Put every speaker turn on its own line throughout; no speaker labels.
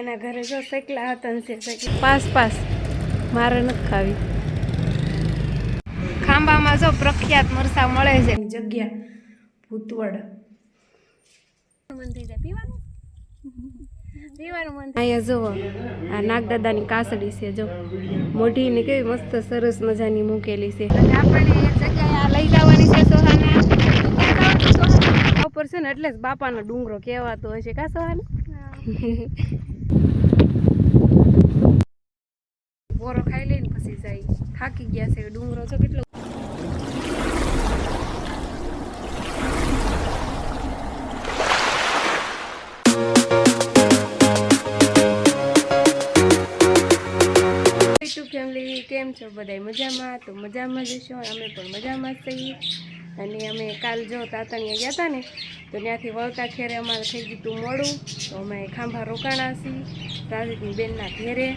એના ઘરે જો સકલા હતા છે પાસ પાસ મારે નથી ખાવી. ખાંભામાં જો પ્રખ્યાત મરસા મળે છે જગ્યા ભૂતવડ. અહીંયા જો આ નાગદાદાની કાસડી છે, જો મોઢીની કેવી મસ્ત સરસ મજાની મૂકેલી છે. અને આપણે જગ્યાએ લઈ જવાની છે સોહાના ઉપર છે ને, એટલે જ બાપાનો ડુંગરો કહેવાતો હોય છે કા સોહાના. બોરો ખાઈ લઈને પછી જાય, થાકી ગયા છે. ડુંગરો છો કેટલો ફેમિલી કેમ છો બધા? મજામાં? તો મજામાં જ છો, અમે પણ મજામાં જ છીએ. અને અમે કાલ જો તાતણિયા ગયા હતા ને, તો ત્યાંથી વળતા ખેરે અમારે થઈ ગયું હતું મોડું, તો અમે ખાંભા રોકાણા છીએ રાજની બેનના ઘેરે.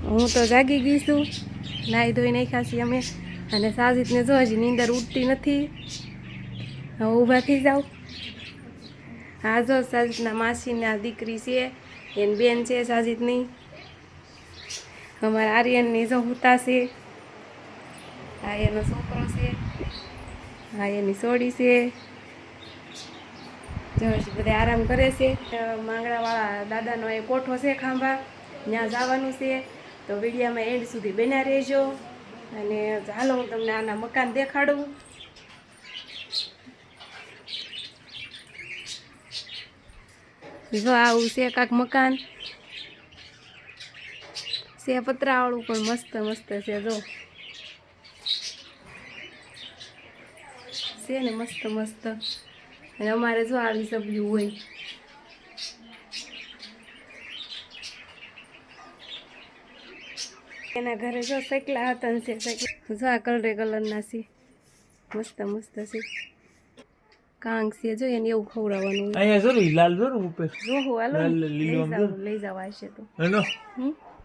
હું તો જાગી ગઈ છું, નાહી ધોઈ નાખ્યા છીએ અમે. અને સાજીદને જો હજી નીંદર ઉઠતી નથી. હવે ઊભા થઈ જાઓ. હા જો સાજીદના માસીના દીકરી છે, એની બેન છે સાજીદની. અમારા આર્યનની જો હુતા છે, આ એનો છોકરો છે, હા એની સોડી છે. જો બધા આરામ કરે છે. માંગડાવાળા દાદાનો એ કોઠો છે ખાંભા, ત્યાં જવાનું છે. તો વિડીયામાં એન્ડ સુધી બન્યા રહેજો. અને ચાલો હું તમને આના મકાન દેખાડું. જો આવું છે કાંક મકાન છે, પતરાવાળું પણ મસ્ત મસ્ત છે. જો છે ને મસ્ત મસ્ત. અને અમારે જો આવી સબ્યું હોય. એના ઘરે જો સકલા હતા છે, જો આ કલરે કલરના છે, મસ્ત મસ્ત છે. કાંગ છે જો એને એવું ખવડાવવાનું.
અહીંયા જરૂર લાલ જરૂર ઉપર
જો હું હાલો લઈ જવા છે તો
હેલો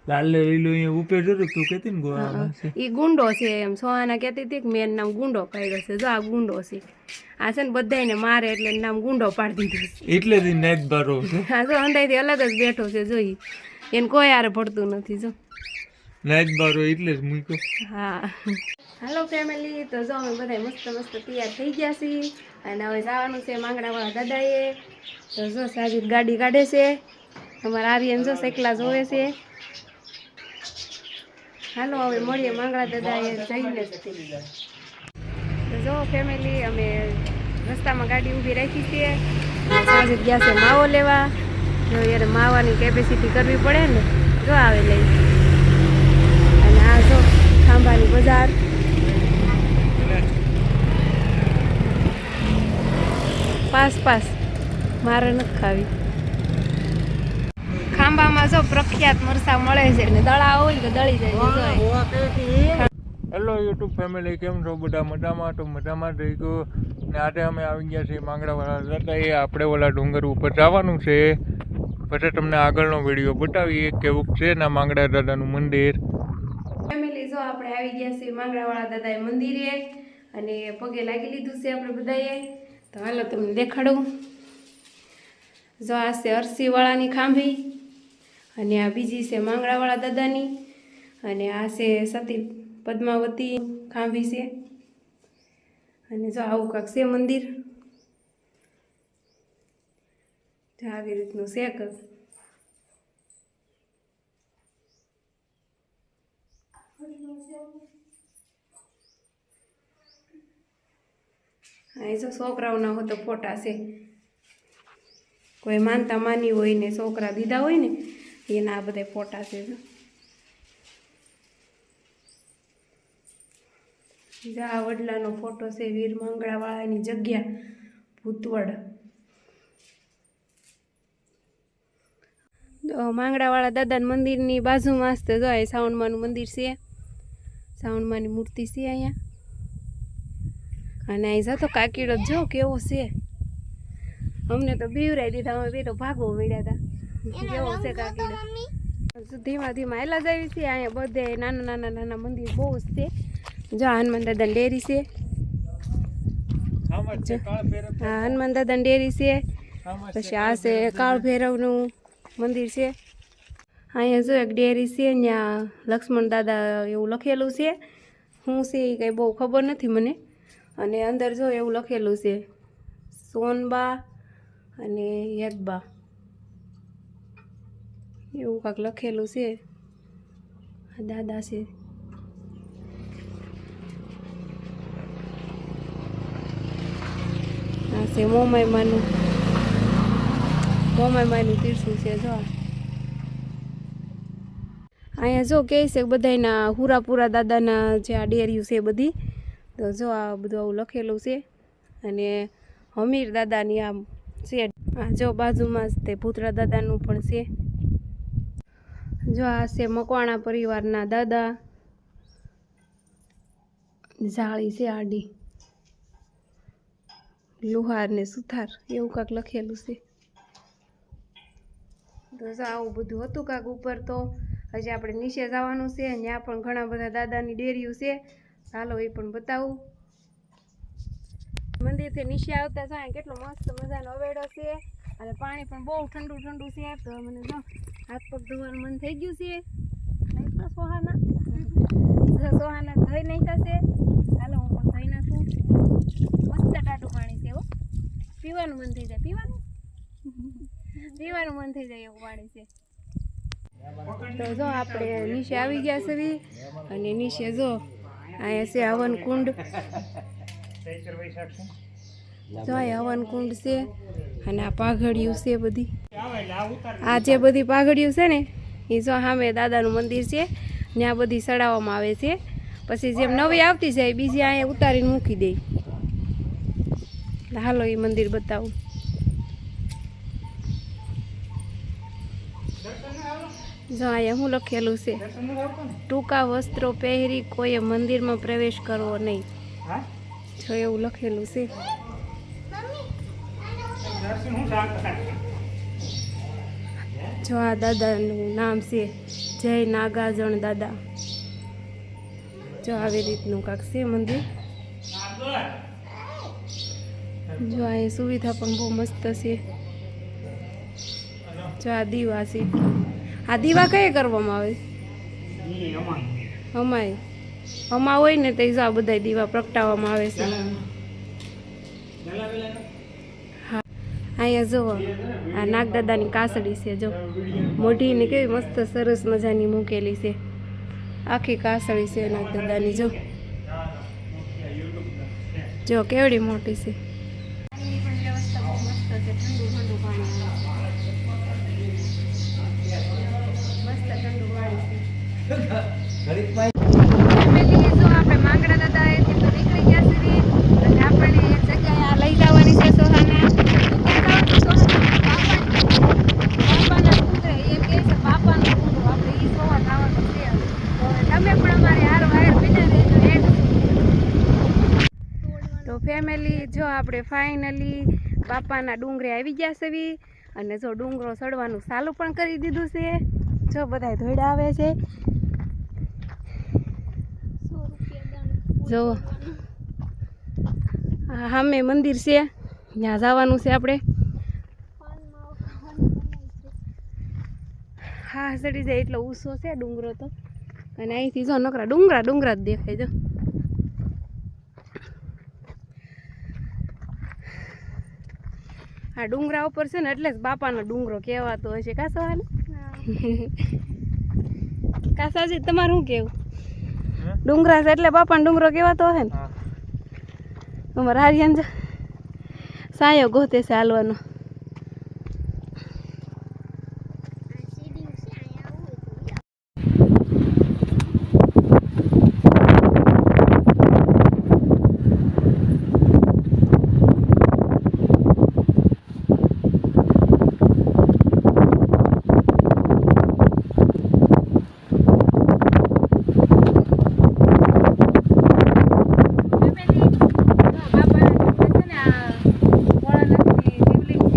લાલ લીલો અહીંયા ઉપર જરૂર તું કહેતી ને ગોવામાં છે.
ઈ ગુંડો છે એમ સોહાના કહેતી હતી કે મેં નામ ગુંડો પાડ્યો છે. જો આ ગુંડો છે, આ છે ને બધાને મારે એટલે નામ ગુંડો પાડી દીધું છે.
એટલે જ નાઈટ બારો છે.
હા જો અંદાજથી અલગ જ બેઠો છે. જોઈ એને કોઈ હારે પડતું નથી. જો
નાઈટ બારો એટલે જ મૂક્યો.
હા હાલો ફેમિલી, તો જો અમે બધા મસ્ત મસ્ત તૈયાર થઈ ગયા છીએ. અને હવે જવાનું છે માંગડાવાળા દાદાએ. તો જો સાજીદ ગાડી કાઢે છે, અમારા આર્યન જો સકલા જોવે છે. હાલો હવે મળીએ માંગડા દાદાએ જઈને. તો જો ફેમિલી અમે રસ્તામાં ગાડી ઊભી રાખી છે. સાજીદ ગયા છે માવો લેવા. જો યાર માવાની કેપેસિટી કરવી પડે ને, જો આવે લઈ. અને આ જો ખાંભાની બજાર. પાસ પાસ મારે નથી ખાવી. ખાંભામાં જો પ્રખ્યાત મરસા મળે છે, ને દળા હોય તો દળી જાય.
હેલો યુટ્યુબ ફેમિલી, કેમ છો બધા? મજામાં? તો મજામાં જ રહી ગયો. ને આજે અમે આવી ગયા છીએ માંગડાવાળા દાદાએ. આપણે ઓલા ડુંગર ઉપર જવાનું છે, પછી તમને આગળનો વિડીયો બતાવીએ કેવું છે ના માંગડા દાદાનું મંદિર.
ફેમિલી જો આપણે આવી ગયા છીએ માંગડાવાળા દાદાએ મંદિરે. અને પગે લાગી લીધું છે આપણે બધાએ. તો હાલો તમને દેખાડું. જો આ છે અરસીવાળાની ખાંભી, અને આ બીજી છે માંગડાવાળા દાદાની, અને આ છે સતી પદ્માવતી ખાંભી છે. અને જો આવું કાંક છે મંદિર. જો આવી રીતનું છે કાંક. એ જો છોકરાઓના હોય તો ફોટા છે. કોઈ માનતા માની હોય ને છોકરા દીધા હોય ને એના આ બધા ફોટા છે. જો આ વડલાનો ફોટો છે, વીર માંગડાવાળાની જગ્યા ભૂતવડ. માંગડાવાળા દાદાના મંદિરની બાજુમાં જ જો આ સાવણમાનું મંદિર છે. સાવણમાની મૂર્તિ છે અહીંયા. અને અહીં જતો કાકીડો જો કેવો છે. અમને તો બીવરાઈ દીધા, અમે બી તો ભાગવો મળ્યા હતા. કેવો છે કાકીડો. ધીમા ધીમા એલા જ આવી છે. અહીંયા બધે નાના નાના નાના મંદિર બહુ જ છે. જો હનુમાન દાદાની ડેરી છે. હા હનુમાન દાદાની ડેરી છે. પછી આ છે કાળ ભૈરવનું મંદિર છે. અહીંયા જો એક ડેરી છે, ત્યાં લક્ષ્મણ દાદા એવું લખેલું છે. શું છે એ કંઈ બહુ ખબર નથી મને. અને અંદર જો એવું લખેલું છે સોનબા અને યદબા એવું કાંક લખેલું છે. આ દાદા છે. આ છે મોમાઈમાનું તીર્થું છે. જો અહીંયા જો કહે છે બધાના હુરાપુરા દાદાના જે આ ડેરીયું છે બધી, તો જો આ બધું આવું લખેલું છે. અને હમીર દાદાની આમ છે. આ જો બાજુમાં જ તે ભૂતરા દાદાનું પણ છે. જો આ છે મકવાણા પરિવારના દાદા. જાળી છે આડી, લુહાર ને સુથાર એવું કાંક લખેલું છે. તો જો આવું બધું હતું કાંક ઉપર. તો હજી આપણે નીચે જવાનું છે. ત્યાં પણ ઘણા બધા દાદાની ડેરીઓ છે. ચાલો એ પણ બતાવું. મંદિરથી નીચે આવતા જાય કેટલો મસ્ત મજાનો અવેડો છે. અને પાણી પણ બહુ ઠંડુ ઠંડુ છે. તો મને જો હાથ પગ ધોવાનું મન થઈ ગયું છે. સોહાના ધોઈ નહીં થશે. ચાલો હું પણ ધોઈ નાખું. મસ્ત ટાટું પાણી છે. પીવાનું મન થઈ જાય. પીવાનું મન થઈ જાય એવું પાણી છે. તો જો આપણે નીચે આવી ગયા છે. અને નીચે જો અહીંયા છે હવન કુંડ. જો અહીંયા હવન કુંડ છે. અને આ પાઘડિયું છે બધી. આ જે બધી પાઘડિયું છે ને એ જો સામે દાદાનું મંદિર છે. ત્યાં બધી ચડાવવામાં આવે છે. પછી જેમ નવી આવતી જાય બીજી અહીંયા ઉતારીને મૂકી દે. હાલો એ મંદિર બતાવું. જો અહીંયા શું લખેલું છે, ટૂંકા વસ્ત્રો પહેરી કોઈએ મંદિરમાં પ્રવેશ કરવો નહીં. જો એવું લખેલું છે. જો આ દાદાનું નામ છે જય નાગાજણ દાદા. જો આવી રીતનું કાંક છે મંદિર. જો અહીંયા સુવિધા પણ બહુ મસ્ત છે. જો આ દીવા છે. આ દીવા કઈ કરવામાં આવે? અમાય હોય ને તો આ બધા દીવા પ્રગટાવવામાં આવે છે. હા અહીંયા જો આ નાગદાદાની કાસડી છે. જો મોઢીને કેવી મસ્ત સરસ મજાની મૂકેલી છે. આખી કાસડી છે નાગદાદાની. જો કેવડી મોટી છે. વ્યવસ્થા બહુ મસ્ત છે. ઠંડુ ઠંડુ પાણી જો આપણે માંગડા દાદા તો નીકળી ગયા છે. અને આપણે એક જગ્યાએ આ લઈ જવાની છે સોહાના. બાપાના કુંડરે એમ કહે છે બાપાનું કુંડું. આપણે એ સોવા થવાનું છે. તમે પણ અમારે હાર વાયર બીજા રહેજો. તો ફેમિલી જો આપણે ફાઇનલી બાપાના ડુંગરે આવી ગયા છે. અને જો ડુંગરો ચડવાનું ચાલુ પણ કરી દીધું છે. જો બધા ધોઈડા આવે છે. જો સામે મંદિર છે, ત્યાં જવાનું છે આપણે. હા ચડી જાય એટલો ઊંચો છે ડુંગરો તો. અને અહીંથી જો નકરા ડુંગરા જ દેખાય. જો આ ડુંગરા ઉપર છે ને એટલે જ બાપાનો ડુંગરો કહેવાતો હશે. કા સવાલ કાસાજી તમારું શું કેવું? ડુંગરા છે એટલે બાપાનો ડુંગરો કહેવાતો હશે ને. અમારા હારિયાન સાયો ગોતે છે હાલવાનો. શિવલિંગ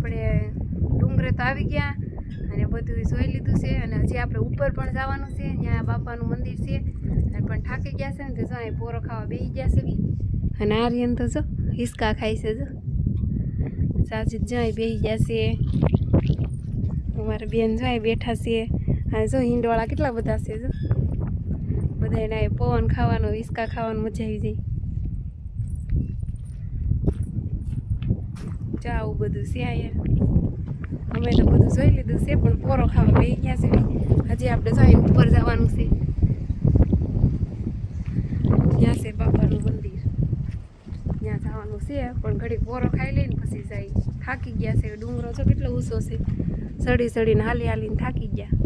આપણે ડુંગરે તો આવી ગયા અને બધું જોઈ લીધું છે અને હજી આપણે ઉપર પણ જવાનું છે. ત્યાં બાપાનું મંદિર છે અને પણ થાકી ગયા છે ને તો જો અહીં પોરો ખાવા બેસી ગયા છે બી. અને આર્યન તો જો હિસકા ખાય છે. જો સાજીદ જો અહીં બેસી ગયા છે. અમારા બેન જો અહીં બેઠા છે. અને જો હિંડવાળા કેટલા બધા છે. જો બધાને અહીં પવન ખાવાનો હિસકા ખાવાનું મજા આવી જાય. જો આવું બધું છે અહીંયા. અમે તો બધું જોઈ લીધું છે પણ પોરો ખાવા બેસી ગયા છે. હજી આપણે જાય ઉપર જવાનું છે. ત્યાં છે બાપાનું મંદિર, ત્યાં જવાનું છે પણ ઘડી પોરો ખાઈ લઈને પછી જાય. થાકી ગયા છે. ડુંગરો જો કેટલો ઊંચો છે, ચડી ચડીને હાલી હાલીને થાકી ગયા.